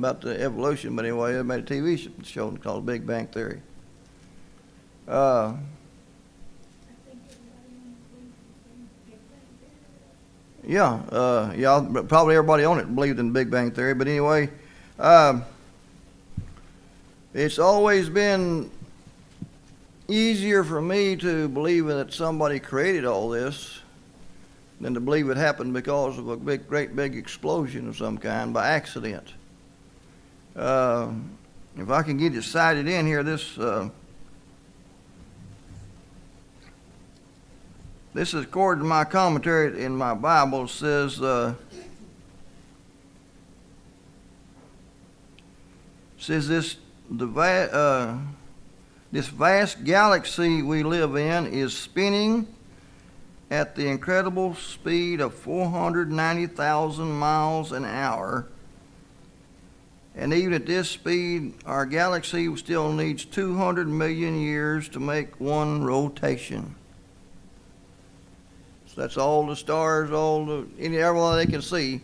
about the evolution, but anyway, they made a TV show called Big Bang Theory. Uh, yeah, probably everybody on it believed in Big Bang Theory, but anyway, it's always been easier for me to believe that somebody created all this than to believe it happened because of a great big explosion of some kind by accident. If I can get it cited in here, this is according to my commentary in my Bible. It says, this vast galaxy we live in is spinning at the incredible speed of 490,000 miles an hour. And even at this speed, our galaxy still needs 200 million years to make one rotation. So that's all the stars, everyone they can see.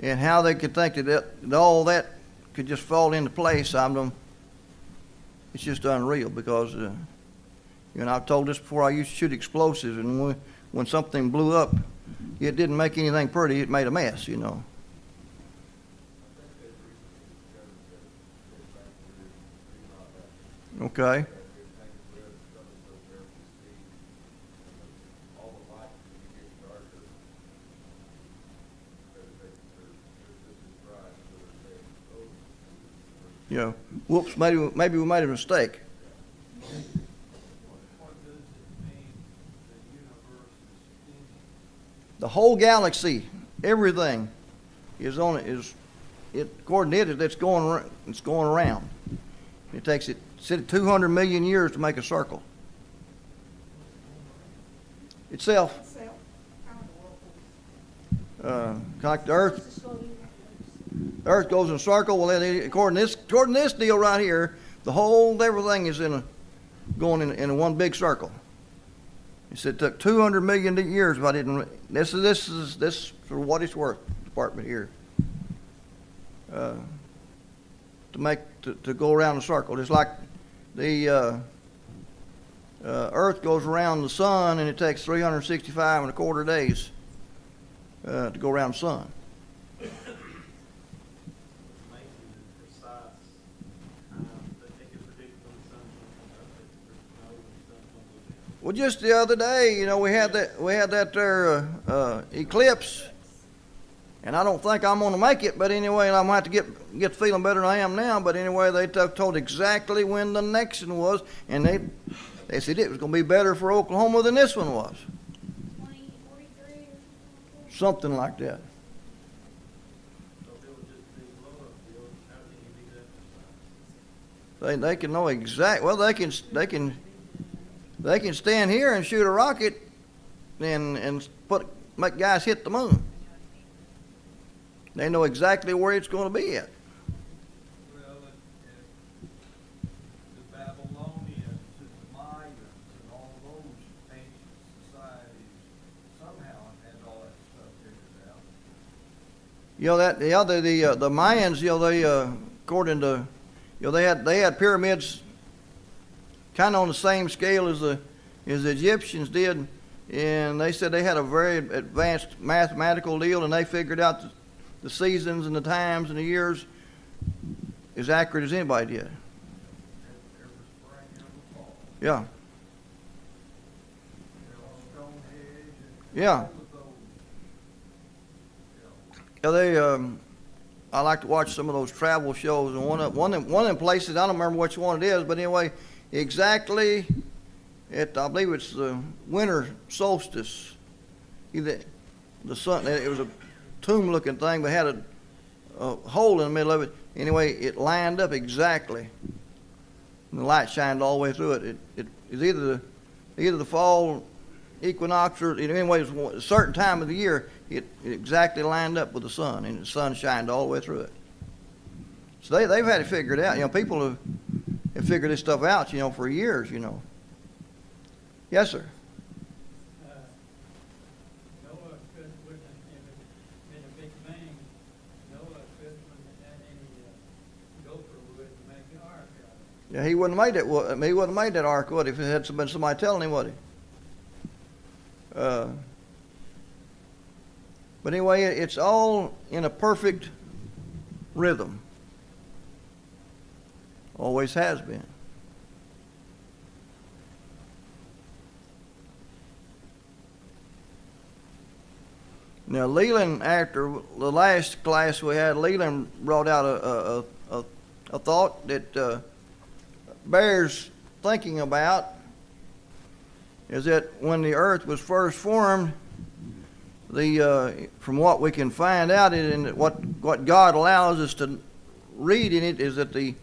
And how they could think that all that could just fall into place, it's just unreal because, I've told this before, I used to shoot explosives, and when something blew up, it didn't make anything pretty, it made a mess, Okay. Whoops, maybe we made a mistake. The whole galaxy, everything is on it. According to it, it's going around. It takes 200 million years to make a circle. Itself. Kind of like the Earth. The Earth goes in a circle. Well, according to this deal right here, everything is going in one big circle. He said it took 200 million years if I didn't. This is for what it's worth. Department here to go around the circle. It's like the Earth goes around the sun, and it takes 365 and a quarter days to go around the sun. Well, just the other day, we had that there eclipse, and I don't think I'm going to make it. But anyway, I'm going to have to get feeling better than I am now. But anyway, they told exactly when the next one was, and they said it was going to be better for Oklahoma than this one was. 2043. Something like that. They can know exact. Well, they can stand here and shoot a rocket and make guys hit the moon. They know exactly where it's going to be at. Well, the Babylonians and the Mayans and all those ancient societies somehow had all that stuff figured out. The Mayans, they according to, they had pyramids kind of on the same scale as the Egyptians did, and they said they had a very advanced mathematical deal, and they figured out the seasons and the times and the years as accurate as anybody did. Yeah. Yeah. Yeah, I like to watch some of those travel shows, and one of them places, I don't remember which one it is, but anyway, exactly I believe it's the winter solstice. The sun, it was a tomb-looking thing, but had a hole in the middle of it. Anyway, it lined up exactly, and the light shined all the way through it. It was either the fall equinox or anyway, it was a certain time of the year. It exactly lined up with the sun, and the sun shined all the way through it. So they've had it figured out. People have figured this stuff out, for years. Yes, sir. Noah could, in a big bang, Noah Yeah, he wouldn't have made that. He wouldn't have made that ark, would he, if it had been somebody telling him, would he? But anyway, it's all in a perfect rhythm. Always has been. Now, Leland, after the last class we had, Leland brought out a thought that bears thinking about, is that when the earth was first formed, from what we can find out and what God allows us to read in it, is that the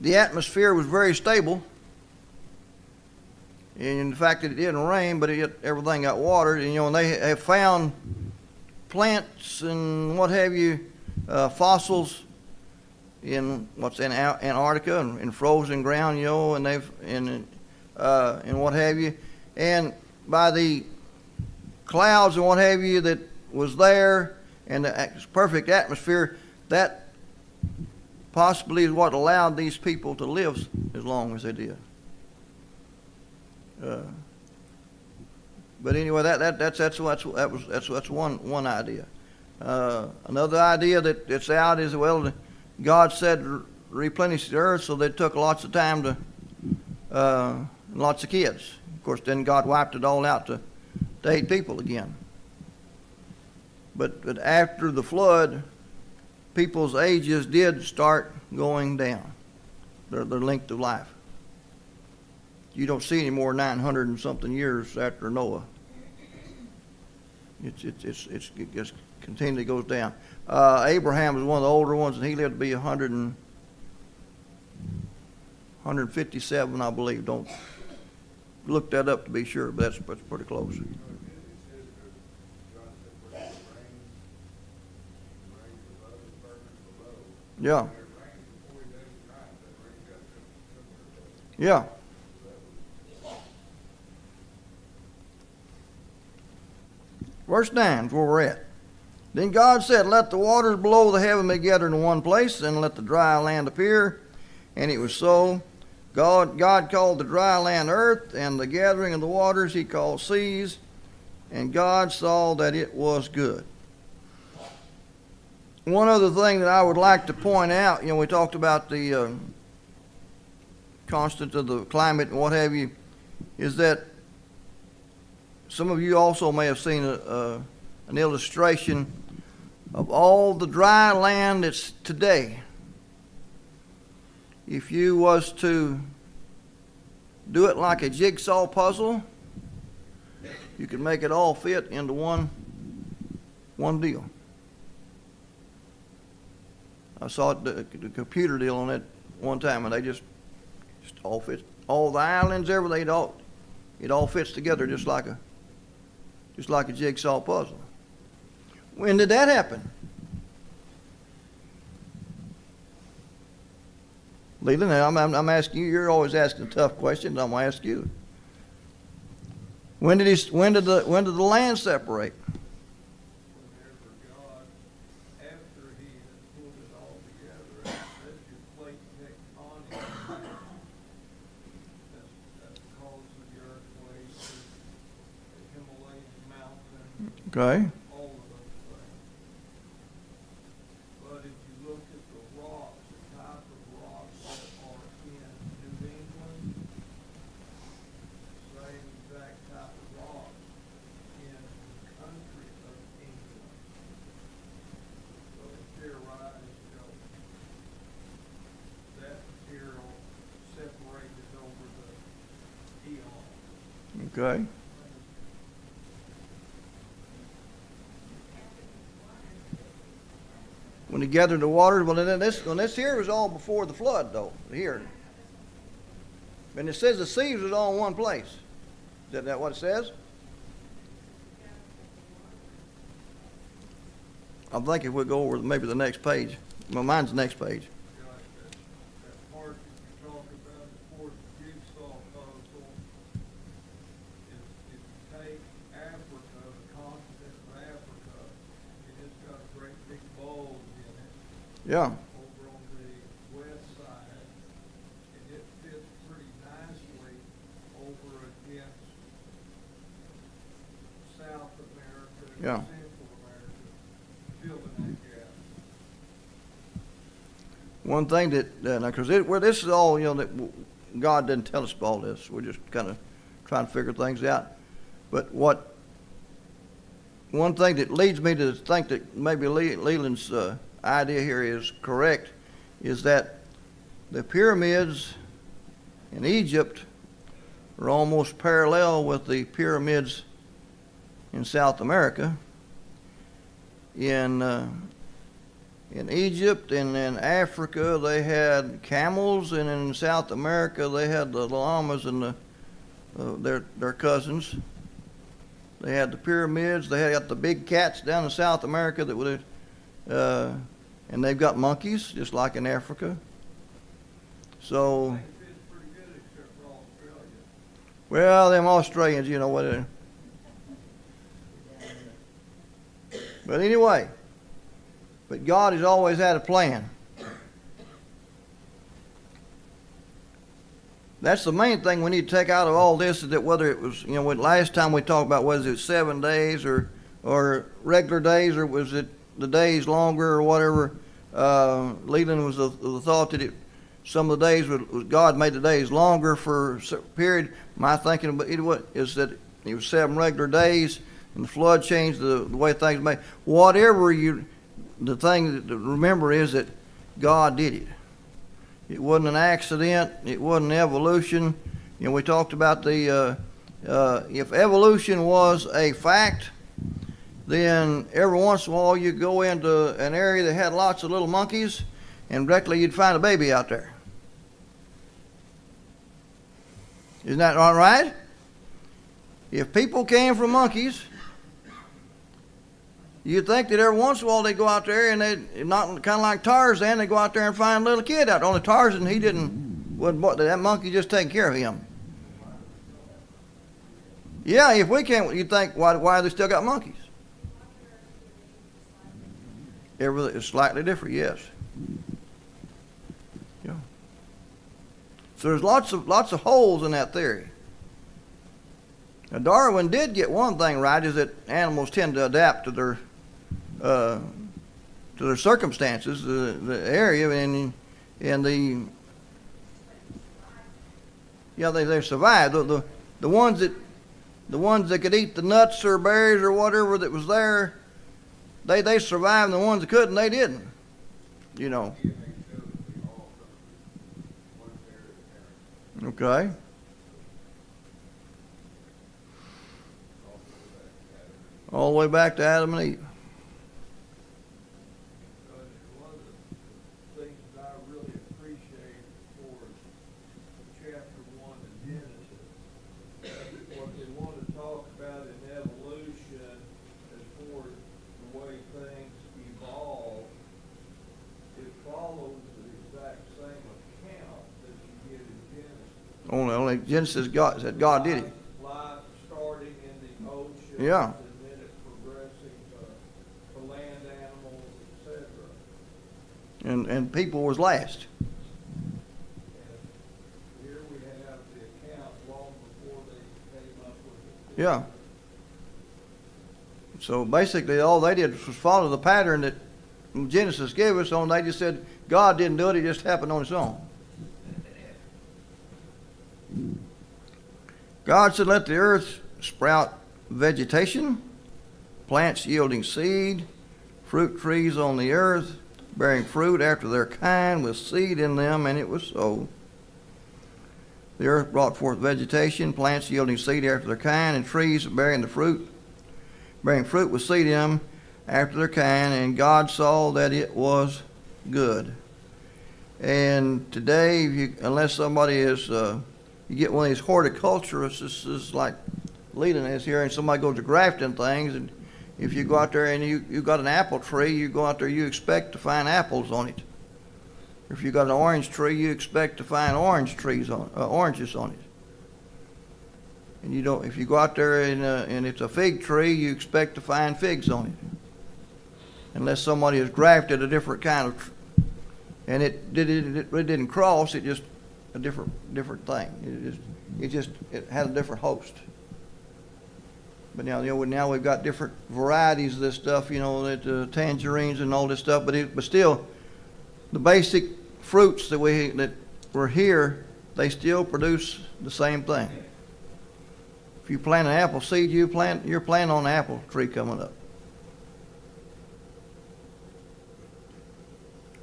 atmosphere was very stable. And the fact that it didn't rain, but everything got watered. And they have found plants and what have you, fossils in Antarctica and frozen ground, and what have you. And by the clouds and what have you that was there, and the perfect atmosphere, that possibly is what allowed these people to live as long as they did. But anyway, that's one idea. Another idea that's out is, well, God said replenish the earth, so they took lots of time to lots of kids. Of course, then God wiped it all out to 8 people again. But after the flood, people's ages did start going down, their length of life. You don't see any more 900 and something years after Noah. It just continually goes down. Abraham was one of the older ones, and he lived to be 157, I believe. Don't look that up to be sure, but that's pretty close. Yeah. Yeah. Verse 9 is where we're at. Then God said, let the waters below the heaven be gathered in one place, and let the dry land appear. And it was so. God called the dry land earth, and the gathering of the waters he called seas. And God saw that it was good. One other thing that I would like to point out, we talked about the constant of the climate and what have you, is that some of you also may have seen an illustration of all the dry land that's today. If you was to do it like a jigsaw puzzle, you could make it all fit into one deal. I saw the computer deal on that one time, and they just all fit. All the islands, everything, it all fits together just like a jigsaw puzzle. When did that happen? Leland, I'm asking you. You're always asking tough questions. I'm going to ask you. When did the land separate? Whenever God, after he had pulled it all together, that's your plate tectonic. That's the cause of the earthquakes, the Himalayan mountain, Okay. all of those things. But if you look at the rocks, the type of rocks that are in New England, same exact type of rocks in the country of England. So it theorized, that material separated over the eons. Okay. When he gathered the waters, well, then this here was all before the flood, though. Here, and it says the seas was all in one place. Is that what it says? I'm thinking we'll go over maybe the next page. Well, mine's the next page. Got that part that you talk about, the fourth jigsaw puzzle, is if you take Africa, the continent of Africa, and it's got a great big bulge in it. Yeah. Over on the west that gap. One thing that, because this is all, that God didn't tell us all this. We're just kind of trying to figure things out. But one thing that leads me to think that maybe Leland's idea here is correct is that the pyramids in Egypt are almost parallel with the pyramids in South America. In Egypt and in Africa, they had camels, and in South America, they had the llamas and their cousins. They had the pyramids. They had got the big cats down in South America that would, and they've got monkeys just like in Africa. So, Things fits pretty good except for Australia. well, them Australians, what? But anyway. But God has always had a plan. That's the main thing we need to take out of all this, is that whether it was, last time we talked about was it 7 days or regular days, or was it the days longer or whatever. Leland was the thought that some of the days was God made the days longer for a certain period. My thinking about it is that it was 7 regular days, and the flood changed the way things made. Whatever the thing to remember is that God did it. It wasn't an accident. It wasn't evolution. We talked about if evolution was a fact, then every once in a while you'd go into an area that had lots of little monkeys, and directly you'd find a baby out there. Isn't that all right? If people came from monkeys, you'd think that every once in a while they'd go out there and they'd, not kind of like Tarzan, they'd go out there and find a little kid out there. Only Tarzan, that monkey just taking care of him. Yeah, if we can't, you'd think, why they still got monkeys? Everything is slightly different, yes. Yeah. So there's lots of holes in that theory. Now Darwin did get one thing right, is that animals tend to adapt to their circumstances, the area, and they survived. The ones that could eat the nuts or berries or whatever that was there, they survived, and the ones that couldn't, they didn't. Okay. All the way back to Adam and Eve. One of the things that I really appreciate for chapter 1 of Genesis, what they want to talk about in evolution as far as the way things evolve, it follows the exact same account that you get in Genesis. Only Genesis said God did it. Life starting in the ocean. Yeah. Land animals, etc. And people was last. And here we have the account long before they came up with it. Yeah. So basically all they did was follow the pattern that Genesis gave us, and they just said God didn't do it, it just happened on its own. God said, let the earth sprout vegetation, plants yielding seed, fruit trees on the earth, bearing fruit after their kind, with seed in them, and it was so. The earth brought forth vegetation, plants yielding seed after their kind, and trees bearing fruit with seed in them after their kind, and God saw that it was good. And today, unless somebody is, you get one of these horticulturists, this is like Leland is here, and somebody goes to grafting things, and if you go out there and you got an apple tree, you go out there, you expect to find apples on it. If you got an orange tree, you expect to find oranges on it. And you don't. If you go out there and it's a fig tree, you expect to find figs on it. Unless somebody has grafted a different kind of, and it didn't cross. It just a different thing. It had a different host. But now we've got different varieties of this stuff, that tangerines and all this stuff. But still, the basic fruits that were here, they still produce the same thing. If you plant an apple seed, you're planting on an apple tree coming up.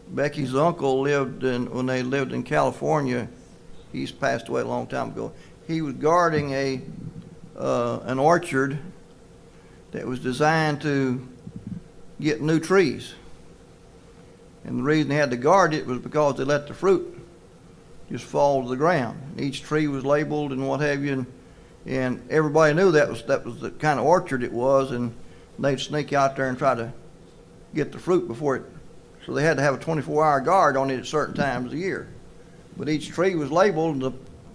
Becky's uncle when they lived in California. He's passed away a long time ago. He was guarding an orchard that was designed to get new trees. And the reason they had to guard it was because they let the fruit just fall to the ground. Each tree was labeled and what have you, and everybody knew that was the kind of orchard it was, and they'd sneak out there and try to get the fruit before it. So they had to have a 24-hour guard on it at certain times of the year. But each tree was labeled, the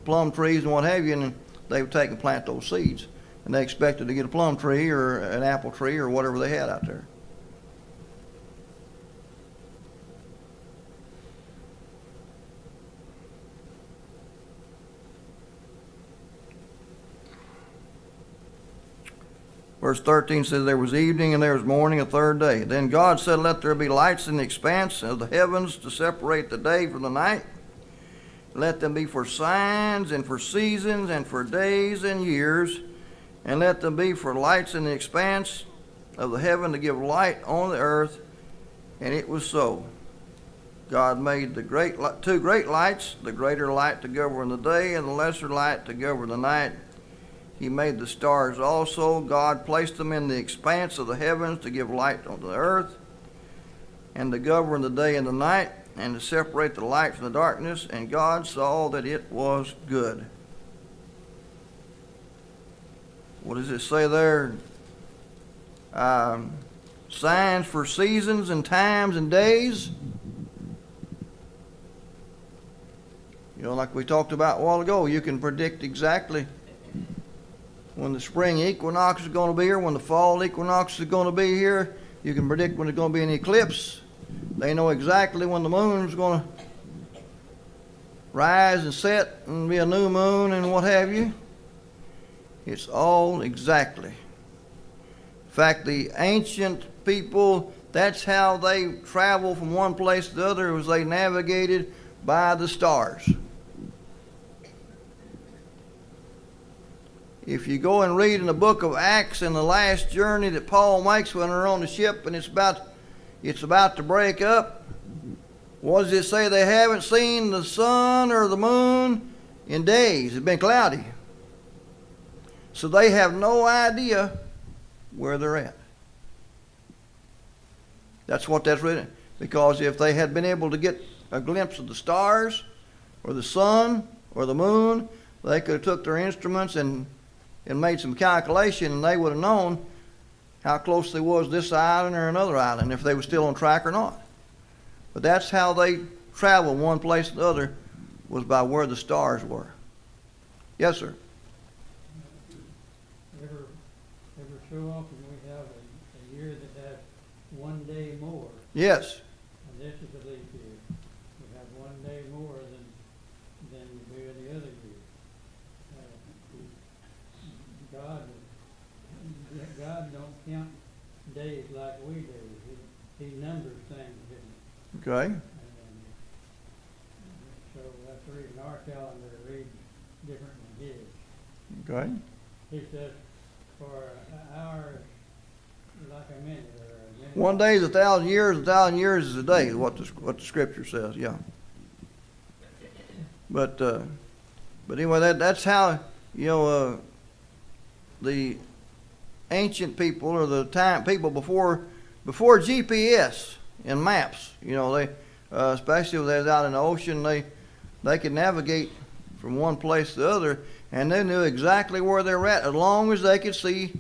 plum trees and what have you, and they would take and plant those seeds. And they expected to get a plum tree or an apple tree or whatever they had out there. Verse 13 says, there was evening and there was morning, a third day. Then God said, let there be lights in the expanse of the heavens to separate the day from the night. Let them be for signs and for seasons and for days and years. And let them be for lights in the expanse of the heaven to give light on the earth. And it was so. God made the two great lights, the greater light to govern the day and the lesser light to govern the night. He made the stars also. God placed them in the expanse of the heavens to give light on the earth and to govern the day and the night and to separate the light from the darkness. And God saw that it was good. What does it say there? Signs for seasons and times and days. Like we talked about a while ago, you can predict exactly when the spring equinox is going to be here, when the fall equinox is going to be here. You can predict when there's going to be an eclipse. They know exactly when the moon is going to rise and set and be a new moon and what have you. It's all exactly. In fact, the ancient people, that's how they traveled from one place to the other, was they navigated by the stars. If you go and read in the book of Acts in the last journey that Paul makes when they're on the ship and it's about to break up, what does it say? They haven't seen the sun or the moon in days. It's been cloudy. So they have no idea where they're at. That's what that's written. Because if they had been able to get a glimpse of the stars or the sun or the moon, they could have took their instruments and made some calculation, and they would have known how close they was to this island or another island, if they were still on track or not. But that's how they traveled one place to the other, was by where the stars were. Yes, sir. Every so often we have a year that has one day more, Yes. and this is a leap year. We have one day more than you do any other year. God don't count days like we do. He numbers things, Okay. and so that's the reason our calendar reads different than his. Okay. He says for an hour, like a minute, or a minute. One day is 1,000 years, 1,000 years is a day, is what the scripture says, yeah. But anyway, that's how, the ancient people or the time people before GPS and maps, they especially when they was out in the ocean, they could navigate from one place to the other, and they knew exactly where they were at as long as they could see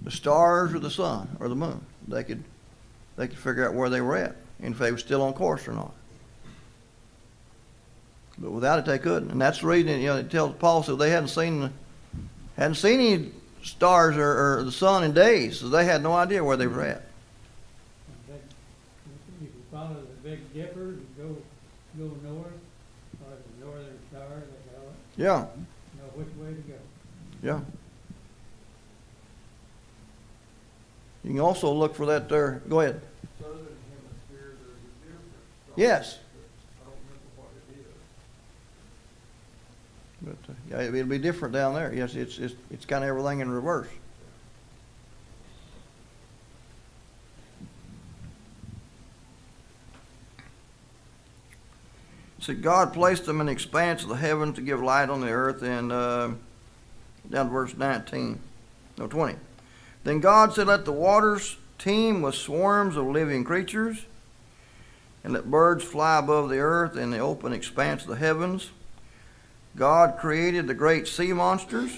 the stars or the sun or the moon. They could figure out where they were at and if they were still on course or not. But without it, they couldn't, and that's the reason. It tells Paul so they hadn't seen any stars or the sun in days, so they had no idea where they were at. You can follow the Big Dipper and go north, or the Northern Star, they call it. Yeah, Know which way to go. yeah. You can also look for that there. Go ahead. Southern hemisphere, there's a difference. Yes. I don't remember what it is. But, yeah, it'll be different down there. Yes, it's kind of everything in reverse. See, God placed them in the expanse of the heavens to give light on the earth, and down to verse 20. Then God said, let the waters teem with swarms of living creatures, and let birds fly above the earth in the open expanse of the heavens. God created the great sea monsters,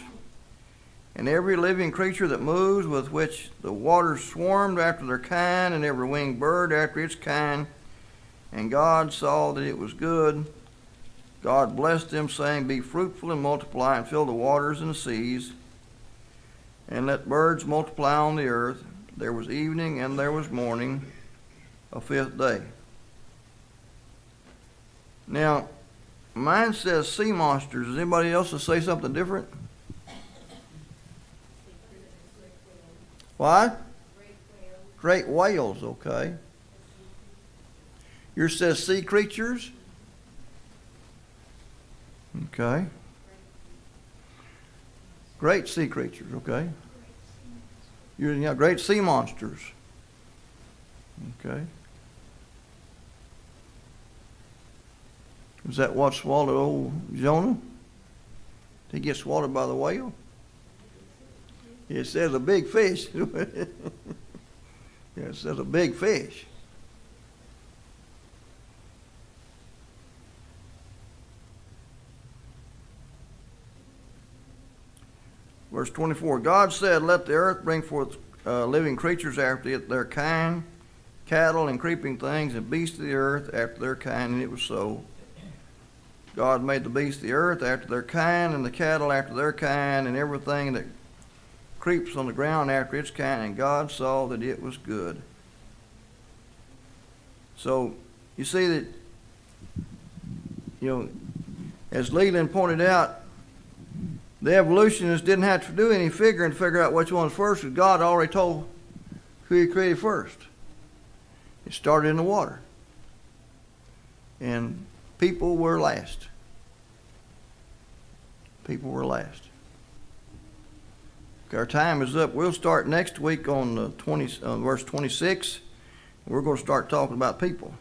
and every living creature that moves, with which the waters swarmed after their kind, and every winged bird after its kind. And God saw that it was good. God blessed them, saying, be fruitful and multiply, and fill the waters and the seas, and let birds multiply on the earth. There was evening and there was morning, a fifth day. Now, mine says sea monsters. Does anybody else say something different? What? Great whales, okay. Yours says sea creatures? Okay. Great sea creatures, okay. Yeah, great sea monsters. Okay. Is that what swallowed old Jonah? Did he get swallowed by the whale? It says a big fish. Yeah, it says a big fish. Verse 24, God said, let the earth bring forth living creatures after their kind, cattle and creeping things, and beasts of the earth after their kind, and it was so. God made the beasts of the earth after their kind, and the cattle after their kind, and everything that creeps on the ground after its kind, and God saw that it was good. So, you see that, as Leland pointed out, the evolutionists didn't have to do any figuring to figure out which one's first, because God already told who he created first. It started in the water. And people were last. People were last. Okay, our time is up. We'll start next week on verse 26. We're going to start talking about people.